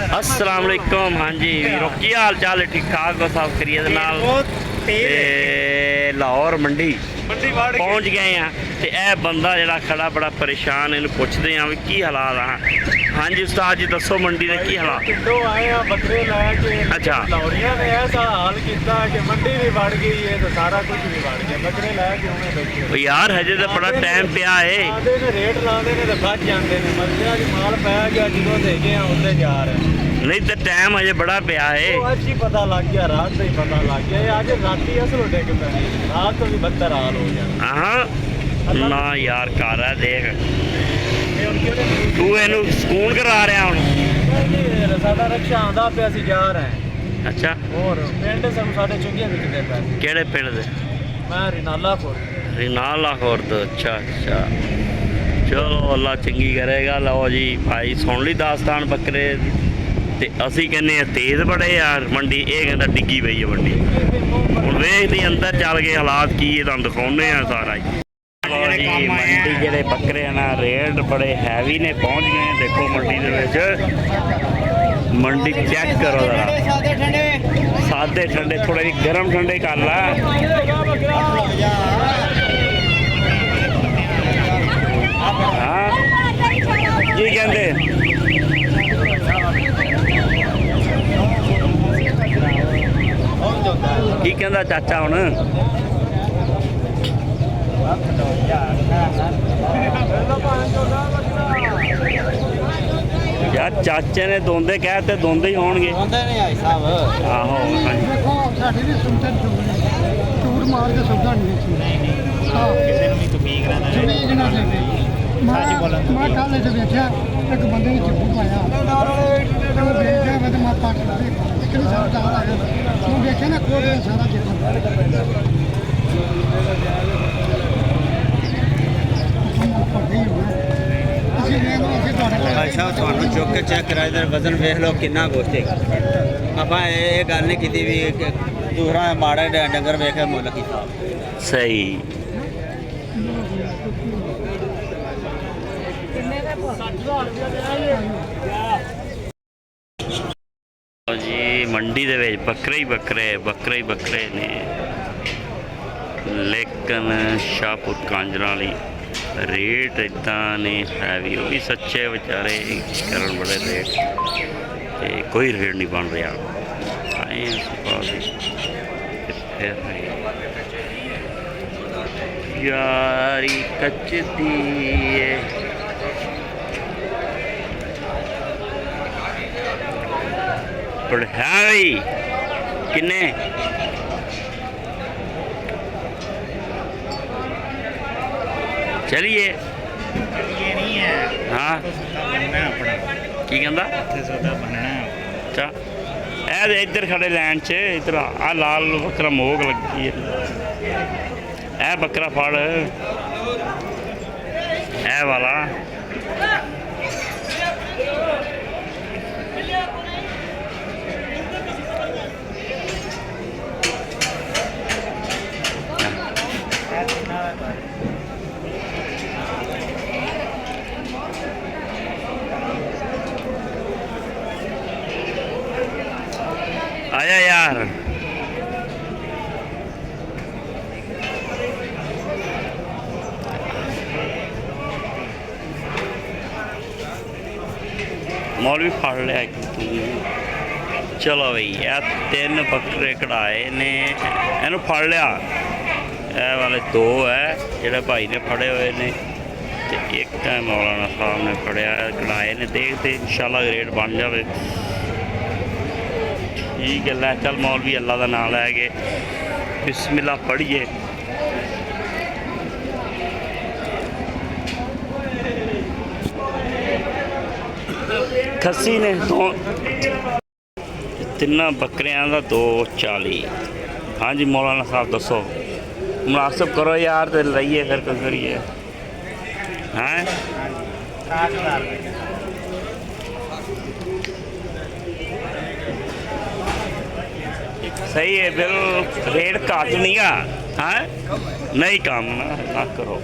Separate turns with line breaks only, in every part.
अस्सलाम वालेकुम। हाँ जी वीरो की हाल चाल है? ठीक ठाक हो? सब करिए लाहौर मंडी पहुँच गए हैं। तो यह बंदा जरा खड़ा बड़ा परेशान, इन पुछते हैं भी की हालात हैं। हाँ जी उस्ताद जी दसो मंडी के की हालात?
आए हैं बकरे लैके।
अच्छा
लाहौरिया ने ऐसा हाल किया कि मंडी भी बढ़ गई है तो सारा कुछ भी बढ़ गया। बकरे लैके उन्हें बैठे
यार हजे तो बड़ा टाइम पिया है।
रेट लाते ने तो बच जाते हैं। मरजिया की माल पै गया जो दे गए उन्हें जा रहे हैं।
नहीं तो टाइम अजे बड़ा पिया है।
अज ही पता लग गया, रात से ही पता लग गया। अज राती असल डिग पे रात तो भी बदतर हाल हो जाए।
हाँ ना यार कर है देख तू इनू सुकून करा रहा हूँ।
साडा रक्षा आंदा पे असीं जा रहे हैं।
अच्छा
और पिंड सानू साडे चुंगियां विकदे पे।
केड़े पिंड दे?
मैं रिनाला
खोर तो। अच्छा अच्छा चलो अल्लाह चंगी करेगा। लो जी भाई सुन ली दास्तान बकरे ते असी कहने तेज बड़े यार मंडी। ये कहता डिग्गी पई है मंडी। हुण वेखदी अंदर चल के हालात की तुहानूं दिखाउने आ सारा ही। जी मंडी जेडे बकरे हैं ना रेट बड़े हैवी ने पहुंच गए। देखो मंडी दे विच मंडी चेक करो जरा। सादे ठंडे थोड़े जी गर्म ठंडे कर ला। हाँ की कहते की कहता चाचा हुण? यार चाचे ने दोंदे कहते दोंदे ही होणगे। आहो
झूठ मार के सौदा नहीं मैं कल देखा एक बंदे ने चिप्पू पाया देखा मैं तो माता एक नहीं सारा चाल आया देखा ना कोट सारा चिप्पू
भाई साहब थानू चुक के चेक करा इधर वजन वेख लो कितना गोश्त है। आप ये गल नहीं की भी दूसरा माड़ा डंगर वेख मुल की
सही। जी मंडी दे विच बकरे ही बकरे ने। लेकिन शाहपुर कांजरा वाली रेट इदा ने हैवी। वो भी सच्चे बेचारे करन बड़े रेट ते कोई रेट नहीं बन रहा। आए यारी कच्ची बड़े हैवी किन्ने चलिए हाँ की कहता? अच्छा ए इधर खड़े लैन च इधर आ लाल बकरा मोग लगी है। ए बकरा फड़ ए वाला आया यार। मौलवी फड़ लिया। चलो भाई यह 3 बकरे कढ़ाए ने इनू फड़ लिया। यह वाले 2 है जोड़े भाई ने फड़े हुए ने ते एक मौलाना साहब ने फड़िया कढ़ाए ने। देखते इंशाल्लाह रेट बन जाए ठीक है। लै चल मौलवी अल्लाह का नाम लैके बिस्मिल्लाह पढ़िए। खस्सी ने 3 बकरियां का 240। हाँ जी मौलाना साहब दसो मुनासिब करो यार तो लइए फिर करिए हैं। सही है फिर रेट घट नहीं है। नहीं काम ना करो।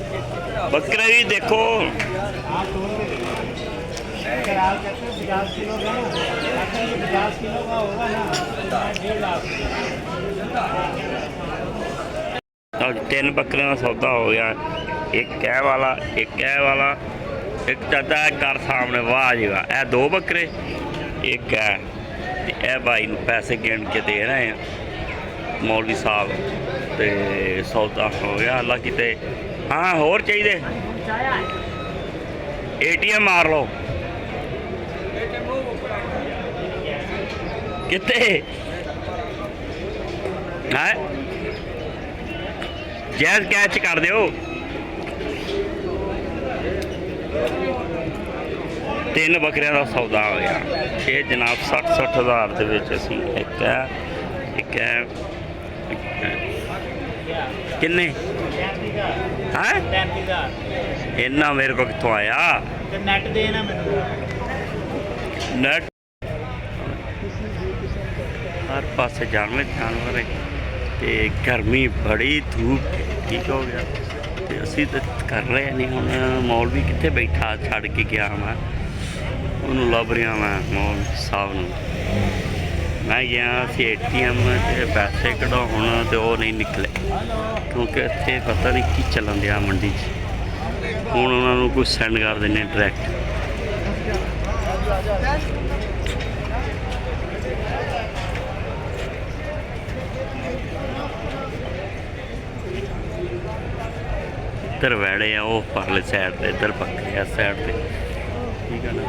बकरे भी देखो
अगर आप कहते हैं 50 किलो का ना, अगर ये 50 किलो का होगा ना, 1.5 लाख।
ਅੱਜ 3 ਬੱਕਰਿਆਂ ਦਾ ਸੌਦਾ ਹੋ ਗਿਆ। ਇੱਕ ਇਹ ਵਾਲਾ, ਇੱਕ ਇਹ ਵਾਲਾ, ਇੱਕ ਚਾਚਾ ਘਰ ਸਾਹਮਣੇ। ਵਾਹ ਜੀ ਵਾਹ, ਇਹ 2 ਬੱਕਰੇ, ਇੱਕ ਹੈ ਤੇ ਇਹ ਭਾਈ ਨੂੰ ਪੈਸੇ ਗਿਣ ਕੇ ਦੇ ਰਹੇ ਆ ਮੌਲਵੀ ਸਾਹਿਬ। ਤੇ ਸੌਦਾ ਹੋ ਗਿਆ ਅੱਲਾ ਕਿਤੇ। ਹਾਂ ਹੋਰ ਚਾਹੀਦੇ? ATM ਮਾਰ ਲਓ। ਕਿੱਥੇ ਹੈ? ਜੈਜ਼ ਕੈਚ ਕਰ ਦਿਓ। 3 ਬੱਕਰਿਆਂ ਦਾ ਸੌਦਾ ਹੋ ਗਿਆ। ਇਹ ਜਨਾਬ 60 ਹਜ਼ਾਰ ਦੇ ਵਿੱਚ ਅਸੀਂ ਇੱਕ ਹੈ, ਇੱਕ ਹੈ, ਇੱਕ ਹੈ। ਕਿੰਨੇ ਹੈ?
33,000
ਇੰਨਾ ਮੇਰੇ ਕੋਲ ਕਿੱਥੋਂ ਆਇਆ?
ਤੇ ਨੈਟ ਦੇ ਨਾ ਮੈਨੂੰ।
ਨੈਟ ਹਰ ਪਾਸੇ ਜਾਨਵਰ ਜਾਨਵਰ ਹੈ ਤੇ ਗਰਮੀ ਬੜੀ, ਧੂਪ ਠੀਕ ਹੋ ਗਿਆ ਤੇ ਅਸੀਂ ਤਾਂ ਕਰ ਰਹੇ ਨਹੀਂ। ਹੁਣ ਮੌਲਵੀ ਕਿੱਥੇ ਬੈਠਾ ਛੱਡ ਕੇ ਗਿਆ ਮੈਂ, ਉਹਨੂੰ ਲੱਭ ਰਿਹਾ ਮੈਂ ਮੌਲ ਸਾਹਿਬ ਨੂੰ। ਮੈਂ ਗਿਆ ਸੀ ATM 'ਚ ਪੈਸੇ ਕਢਾਉਣ ਤੇ ਉਹ ਨਹੀਂ ਨਿਕਲੇ, ਕਿਉਂਕਿ ਇੱਥੇ ਪਤਾ ਨਹੀਂ ਕੀ ਚੱਲਣ ਦਿਆ ਮੰਡੀ 'ਚ। ਹੁਣ ਉਹਨਾਂ ਨੂੰ ਕੁਝ ਸੈਂਡ ਕਰ ਦਿੰਦੇ ਡਾਇਰੈਕਟ। ਇੱਧਰ ਵੈੜੇ ਆ ਉਹ ਪਰਲੇ ਸਾਈਡ ਤੇ, ਇੱਧਰ ਬੱਕਰੇ ਆ ਸਾਈਡ ਤੇ, ਠੀਕ ਹੈ ਨਾ।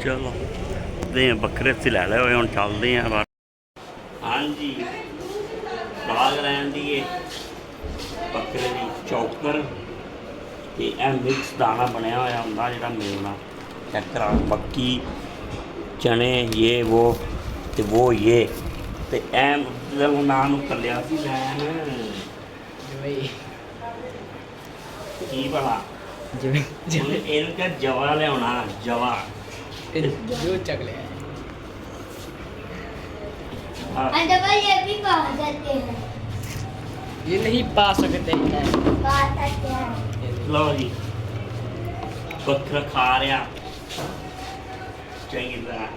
ਚਲੋ ਦੇ ਬੱਕਰੇ ਅਸੀਂ ਲੈ ਲਏ ਹੋਏ, ਹੁਣ ਚੱਲਦੇ ਆ ਬਾਹਰ। ਹਾਂਜੀ ਬਾਗ ਲੈਣ ਦੀ ਇਹ ਬੱਕਰੇ ਦੀ ਚੌਕਰ ਤੇ ਇਹ ਮਿਕਸ ਦਾਣਾ ਬਣਿਆ ਹੋਇਆ ਹੁੰਦਾ ਜਿਹੜਾ ਮਿਲਣਾ। ਚੈੱਕ ਕਰਾ, ਮੱਕੀ ਚਨੇ ਇਹ ਉਹ ਤੇ ਉਹ ਇਹ ਤੇ ਐ ਜਦੋਂ ਨਾਂ ਨੂੰ ਕੱਲਿਆ ਸੀ ਲੈਣ ਕੀ ਭਲਾ
ਜਿਵੇਂ
ਇਹਨੂੰ ਕਿਹਾ ਜਵਾ ਲਿਆਉਣਾ, ਜਵਾ।
जो चक ले
अंडा ये भी पा सकते हैं,
ये नहीं पा सकते हैं।
पा सकते हैं।
ਲਓ ਜੀ ਬੱਕਰਾ ਖਾ ਰਿਹਾ ਚੰਗੀ ਤਰ੍ਹਾਂ।